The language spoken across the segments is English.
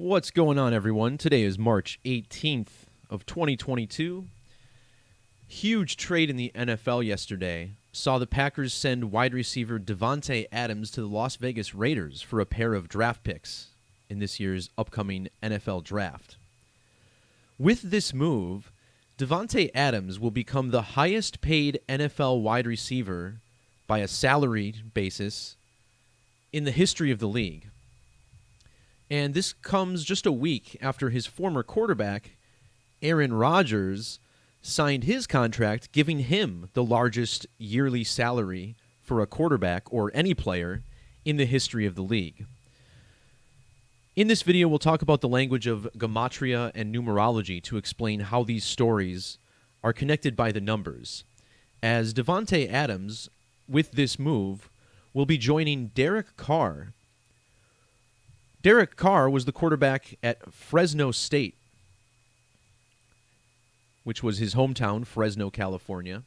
What's going on, everyone? Today is March 18th of 2022. Huge trade in the NFL yesterday saw the Packers send wide receiver Davante Adams to the Las Vegas Raiders for a pair of draft picks in this year's upcoming NFL draft. With this move, Davante Adams will become the highest paid NFL wide receiver by a salary basis in the history of the league. And this comes just a week after his former quarterback, Aaron Rodgers, signed his contract, giving him the largest yearly salary for a quarterback or any player in the history of the league. In this video, we'll talk about the language of Gematria and numerology to explain how these stories are connected by the numbers, as Davante Adams, with this move, will be joining Derek Carr. Derek Carr was the quarterback at Fresno State, which was his hometown, Fresno, California.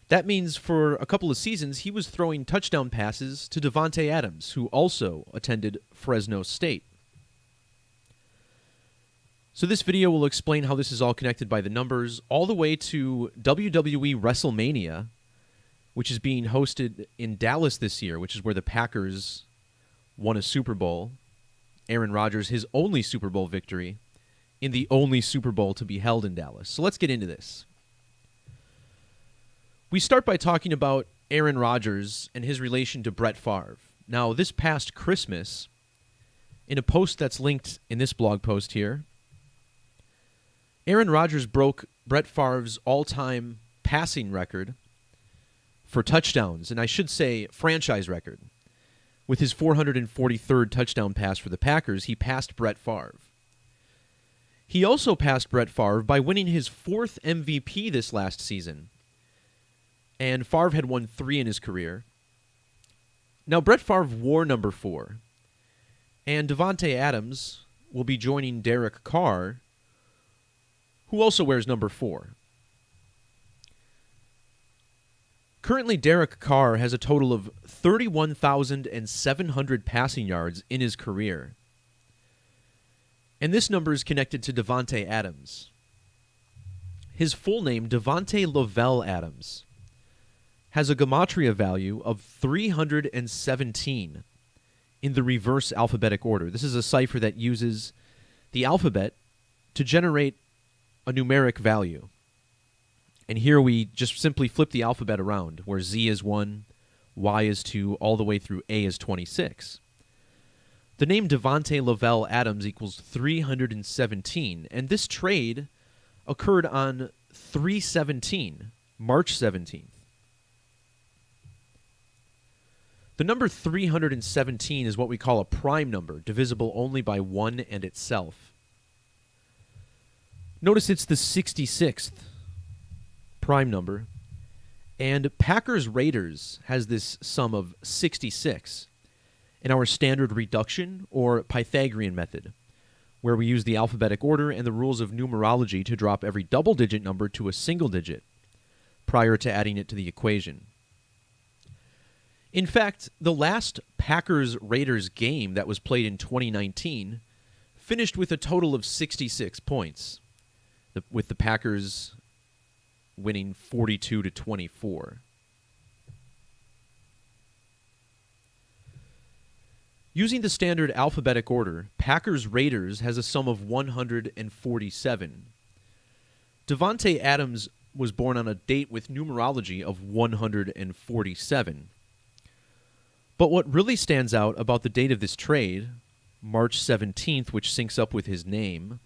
That means for a couple of seasons, he was throwing touchdown passes to Davante Adams, who also attended Fresno State. So this video will explain how this is all connected by the numbers, all the way to WWE Wrestlemania, which is being hosted in Dallas this year, which is where the Packers won a Super Bowl. Aaron Rodgers, his only Super Bowl victory in the only Super Bowl to be held in Dallas. So let's get into this. We start by talking about Aaron Rodgers and his relation to Brett Favre. Now, this past Christmas, in a post that's linked in this blog post here, Aaron Rodgers broke Brett Favre's all-time passing record for touchdowns, and I should say franchise record. With his 443rd touchdown pass for the Packers, he passed Brett Favre. He also passed Brett Favre by winning his 4th MVP this last season. And Favre had won 3 in his career. Now, Brett Favre wore number 4. And Davante Adams will be joining Derek Carr, who also wears number 4. Currently, Derek Carr has a total of 31,700 passing yards in his career. And this number is connected to Davante Adams. His full name, Davante Lavelle Adams, has a Gematria value of 317 in the reverse alphabetic order. This is a cipher that uses the alphabet to generate a numeric value. And here we just simply flip the alphabet around, where Z is 1, Y is 2, all the way through A is 26. The name Davante Lavelle Adams equals 317, and this trade occurred on 3/17, March 17th. The number 317 is what we call a prime number, divisible only by 1 and itself. Notice it's the 66th prime number, and Packers Raiders has this sum of 66 in our standard reduction or Pythagorean method, where we use the alphabetic order and the rules of numerology to drop every double-digit number to a single digit prior to adding it to the equation. In fact, the last Packers-Raiders game that was played in 2019 finished with a total of 66 points, with the Packers winning 42-24. Using the standard alphabetic order, Packers-Raiders has a sum of 147. Davante Adams was born on a date with numerology of 147. But what really stands out about the date of this trade, March 17th, which syncs up with his name,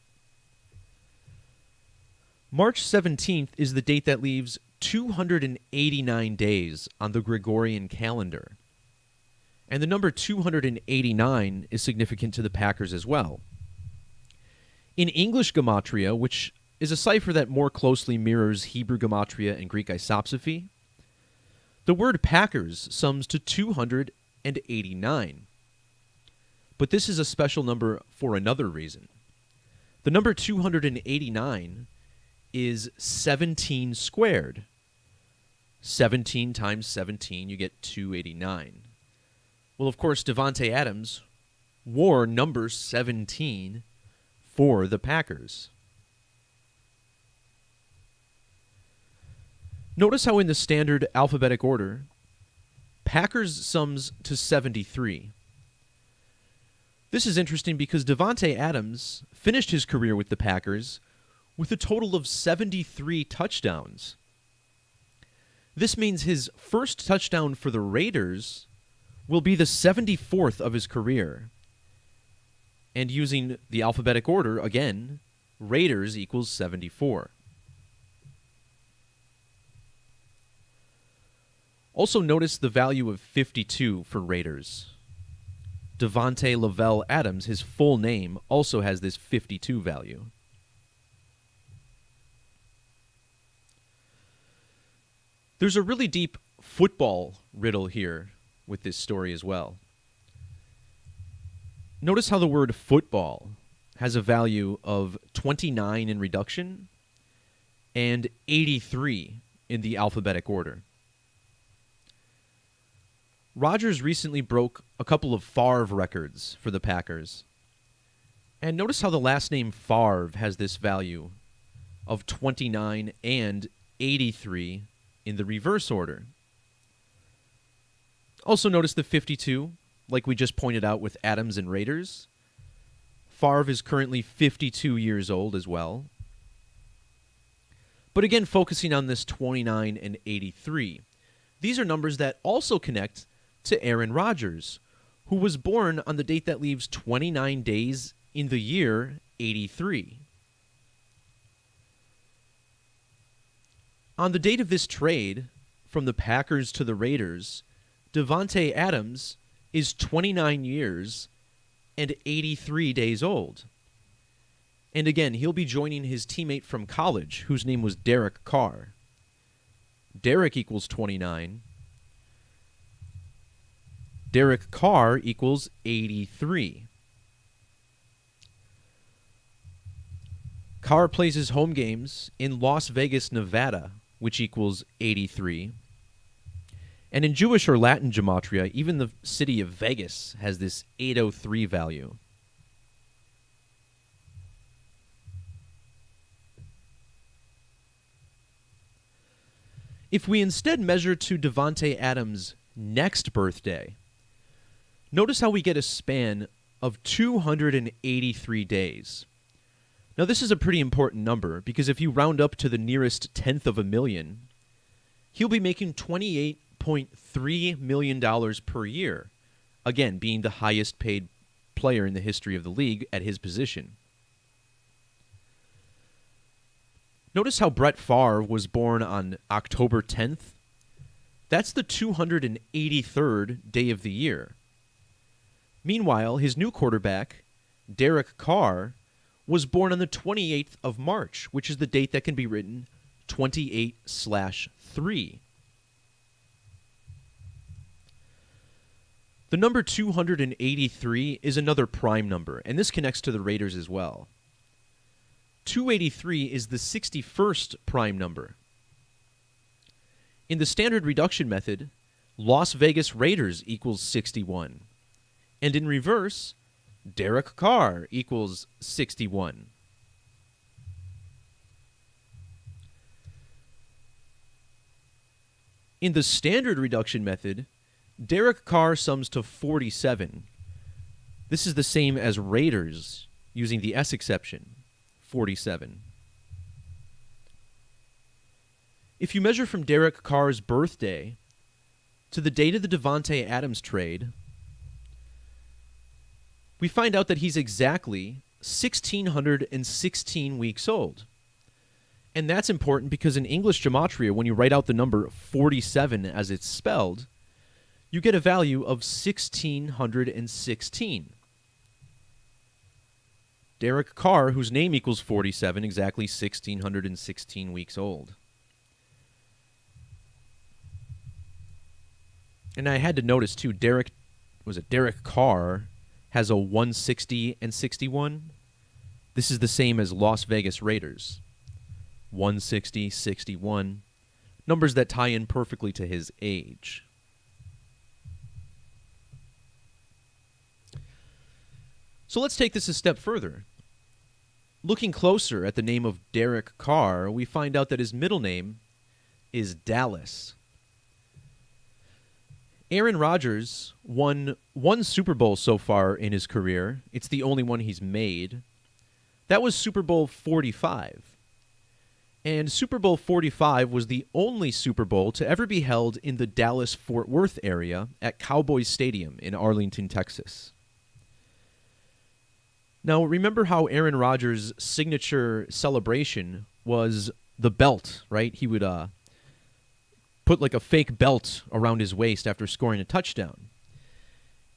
March 17th is the date that leaves 289 days on the Gregorian calendar. And the number 289 is significant to the Packers as well. In English Gematria, which is a cipher that more closely mirrors Hebrew Gematria and Greek isopsephy, the word Packers sums to 289. But this is a special number for another reason. The number 289 is 17 squared. 17 times 17, you get 289. Well, of course, Davante Adams wore number 17 for the Packers. Notice how in the standard alphabetic order, Packers sums to 73. This is interesting because Davante Adams finished his career with the Packers with a total of 73 touchdowns. This means his first touchdown for the Raiders will be the 74th of his career. And using the alphabetic order, again, Raiders equals 74. Also notice the value of 52 for Raiders. Davante Lavelle Adams, his full name, also has this 52 value. There's a really deep football riddle here with this story as well. Notice how the word football has a value of 29 in reduction and 83 in the alphabetic order. Rodgers recently broke a couple of Favre records for the Packers. And notice how the last name Favre has this value of 29 and 83 in the reverse order. Also notice the 52, like we just pointed out with Adams and Raiders. Favre is currently 52 years old as well. But again, focusing on this 29 and 83. These are numbers that also connect to Aaron Rodgers, who was born on the date that leaves 29 days in the year 83. On the date of this trade from the Packers to the Raiders, Davante Adams is 29 years and 83 days old. And again, he'll be joining his teammate from college, whose name was Derek Carr. Derek equals 29. Derek Carr equals 83. Carr plays his home games in Las Vegas, Nevada, which equals 83. And in Jewish or Latin gematria, even the city of Vegas has this 803 value. If we instead measure to Davante Adams' next birthday, notice how we get a span of 283 days. Now, this is a pretty important number because if you round up to the nearest tenth of a million, he'll be making $28.3 million per year, again, being the highest paid player in the history of the league at his position. Notice how Brett Favre was born on October 10th. That's the 283rd day of the year. Meanwhile, his new quarterback, Derek Carr, was born on the 28th of March, which is the date that can be written 28/3. The number 283 is another prime number, and this connects to the Raiders as well. 283 is the 61st prime number. In the standard reduction method, Las Vegas Raiders equals 61. And in reverse, Derek Carr equals 61. In the standard reduction method, Derek Carr sums to 47. This is the same as Raiders using the S exception, 47. If you measure from Derek Carr's birthday to the date of the Davante Adams trade, we find out that he's exactly 1,616 weeks old. And that's important because in English gematria, when you write out the number 47 as it's spelled, you get a value of 1,616. Derek Carr, whose name equals 47, exactly 1,616 weeks old. And I had to notice, too, Derek Carr has a 160 and 61. This is the same as Las Vegas Raiders. 160, 61. Numbers that tie in perfectly to his age. So let's take this a step further. Looking closer at the name of Derek Carr, we find out that his middle name is Dallas. Aaron Rodgers won one Super Bowl so far in his career. It's the only one he's made. That was Super Bowl 45. And Super Bowl 45 was the only Super Bowl to ever be held in the Dallas-Fort Worth area at Cowboys Stadium in Arlington, Texas. Now, remember how Aaron Rodgers' signature celebration was the belt, right? He would put like a fake belt around his waist after scoring a touchdown.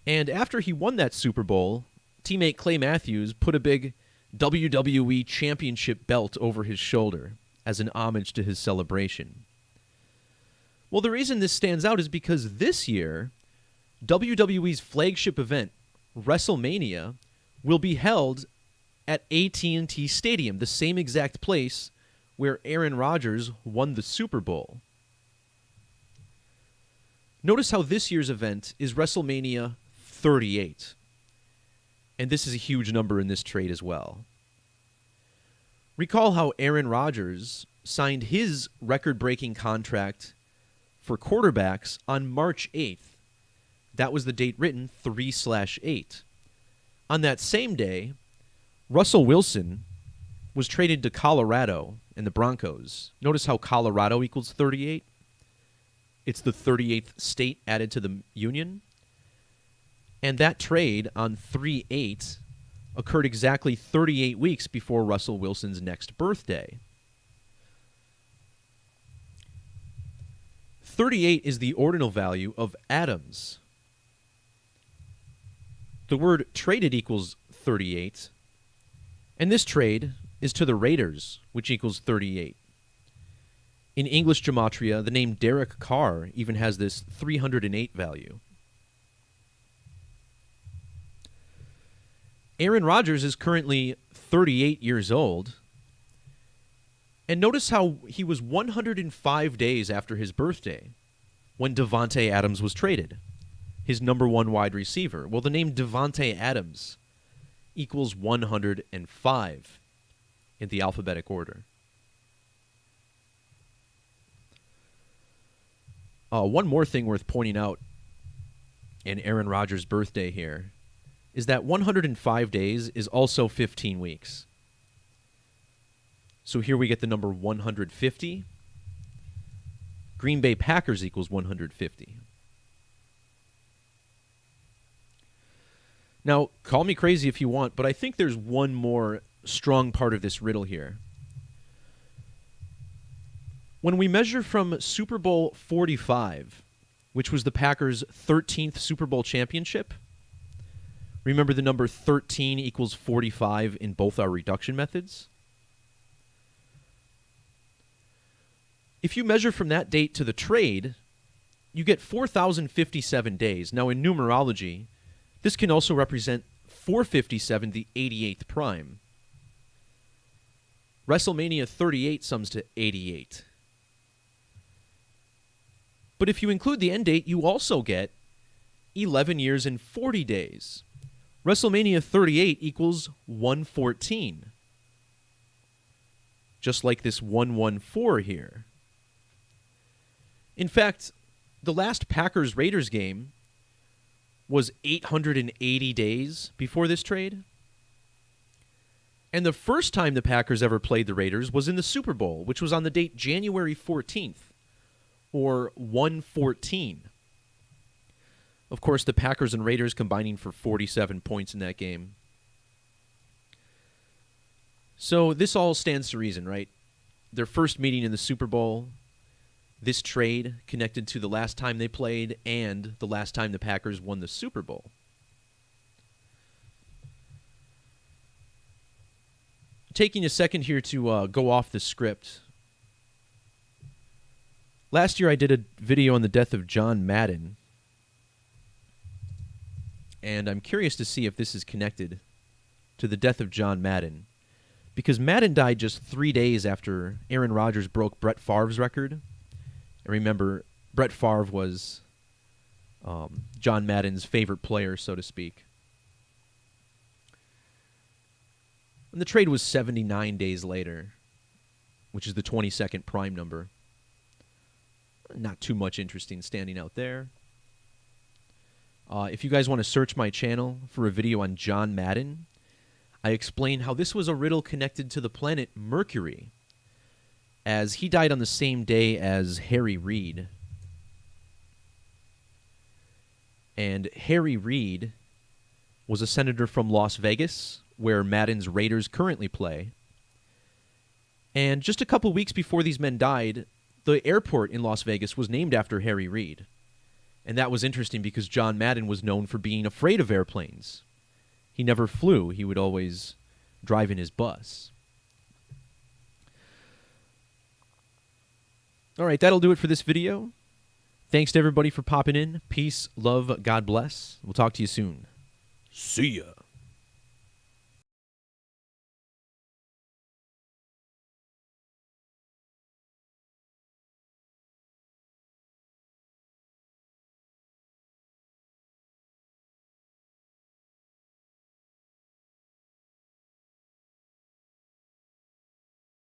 And after he won that Super Bowl, teammate Clay Matthews put a big WWE Championship belt over his shoulder as an homage to his celebration. Well, the reason this stands out is because this year, WWE's flagship event, Wrestlemania, will be held at AT&T Stadium, the same exact place where Aaron Rodgers won the Super Bowl. Notice how this year's event is WrestleMania 38. And this is a huge number in this trade as well. Recall how Aaron Rodgers signed his record-breaking contract for quarterbacks on March 8th. That was the date written, 3/8. On that same day, Russell Wilson was traded to Colorado and the Broncos. Notice how Colorado equals 38? It's the 38th state added to the Union. And that trade on 3/8 occurred exactly 38 weeks before Russell Wilson's next birthday. 38 is the ordinal value of atoms. The word traded equals 38, and this trade is to the Raiders, which equals 38. In English Gematria, the name Derek Carr even has this 308 value. Aaron Rodgers is currently 38 years old. And notice how he was 105 days after his birthday when Davante Adams was traded, his number one wide receiver. Well, the name Davante Adams equals 105 in the alphabetic order. One more thing worth pointing out in Aaron Rodgers' birthday here is that 105 days is also 15 weeks. So here we get the number 150. Green Bay Packers equals 150. Now, call me crazy if you want, but I think there's one more strong part of this riddle here. When we measure from Super Bowl 45, which was the Packers' 13th Super Bowl championship, remember the number 13 equals 45 in both our reduction methods? If you measure from that date to the trade, you get 4,057 days. Now, in numerology, this can also represent 457, the 88th prime. WrestleMania 38 sums to 88. But if you include the end date, you also get 11 years and 40 days. WrestleMania 38 equals 114. Just like this 114 here. In fact, the last Packers-Raiders game was 880 days before this trade. And the first time the Packers ever played the Raiders was in the Super Bowl, which was on the date January 14th, or 114. Of course, the Packers and Raiders combining for 47 points in that game. So this all stands to reason, right? Their first meeting in the Super Bowl, this trade connected to the last time they played and the last time the Packers won the Super Bowl. Taking a second here to go off the script. Last year I did a video on the death of John Madden, and I'm curious to see if this is connected to the death of John Madden, because Madden died just 3 days after Aaron Rodgers broke Brett Favre's record. And remember, Brett Favre was John Madden's favorite player, so to speak. And the trade was 79 days later, which is the 22nd prime number. Not too much interesting standing out there. If you guys want to search my channel for a video on John Madden, I explain how this was a riddle connected to the planet Mercury, as he died on the same day as Harry Reid. And Harry Reid was a senator from Las Vegas, where Madden's Raiders currently play. And just a couple weeks before these men died, the airport in Las Vegas was named after Harry Reid. And that was interesting because John Madden was known for being afraid of airplanes. He never flew. He would always drive in his bus. All right, that'll do it for this video. Thanks to everybody for popping in. Peace, love, God bless. We'll talk to you soon. See ya.